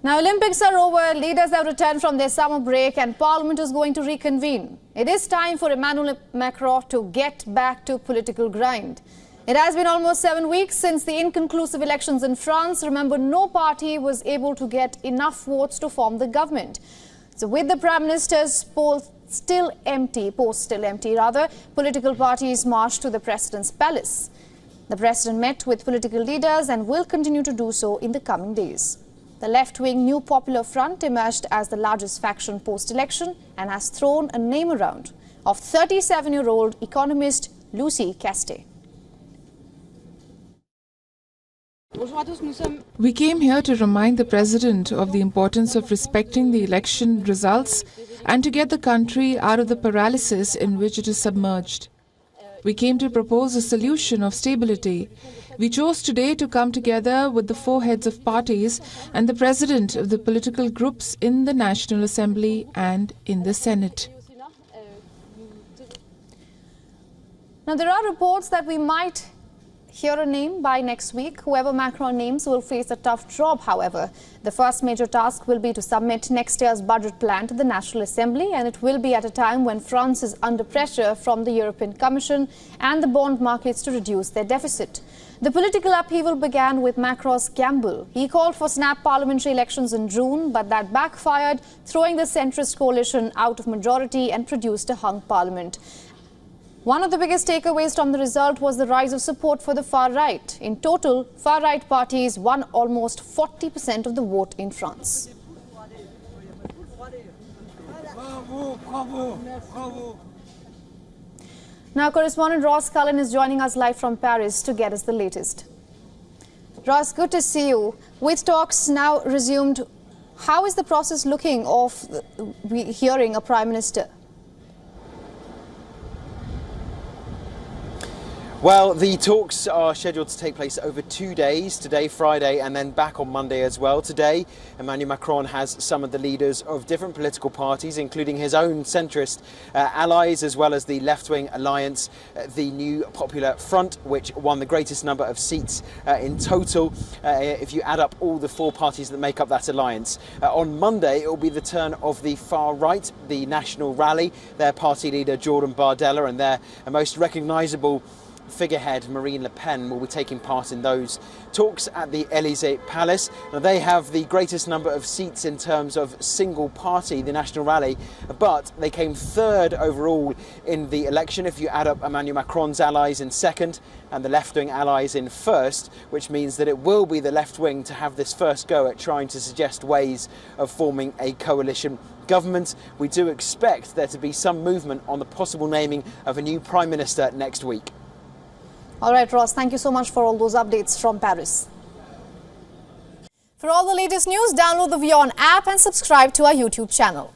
Now, Olympics are over, leaders have returned from their summer break and Parliament is going to reconvene. It is time for Emmanuel Macron to get back to political grind. It has been almost 7 weeks since the inconclusive elections in France. Remember, no party was able to get enough votes to form the government. So with the Prime Minister's post still empty, political parties marched to the President's palace. The President met with political leaders and will continue to do so in the coming days. The left-wing New Popular Front emerged as the largest faction post-election and has thrown a name around of 37-year-old economist Lucie Castet. We came here to remind the President of the importance of respecting the election results and to get the country out of the paralysis in which it is submerged. We came to propose a solution of stability. We chose today to come together with the four heads of parties and the president of the political groups in the National Assembly and in the Senate. Now, there are reports that we might hear a name by next week. Whoever Macron names will face a tough job, however. The first major task will be to submit next year's budget plan to the National Assembly, and it will be at a time when France is under pressure from the European Commission and the bond markets to reduce their deficit. The political upheaval began with Macron's gamble. He called for snap parliamentary elections in June, but that backfired, throwing the centrist coalition out of majority and produced a hung parliament. One of the biggest takeaways from the result was the rise of support for the far right. In total, far-right parties won almost 40% of the vote in France. Now, correspondent Ross Cullen is joining us live from Paris to get us the latest. Ross, good to see you. With talks now resumed, how is the process looking of hearing a Prime Minister? Well, the talks are scheduled to take place over 2 days, today, Friday, and then back on Monday as well. Today, Emmanuel Macron has summoned the leaders of different political parties, including his own centrist allies, as well as the left-wing alliance, the New Popular Front, which won the greatest number of seats in total, if you add up all the four parties that make up that alliance. On Monday, it will be the turn of the far right, the National Rally, their party leader, Jordan Bardella, and their most recognisable figurehead Marine Le Pen will be taking part in those talks at the Elysee Palace. Now, they have the greatest number of seats in terms of single party, the National Rally, but they came third overall in the election if you add up Emmanuel Macron's allies in second and the left-wing allies in first, which means that it will be the left-wing to have this first go at trying to suggest ways of forming a coalition government. We do expect there to be some movement on the possible naming of a new Prime Minister next week. All right, Ross, thank you so much for all those updates from Paris. For all the latest news, download the WION app and subscribe to our YouTube channel.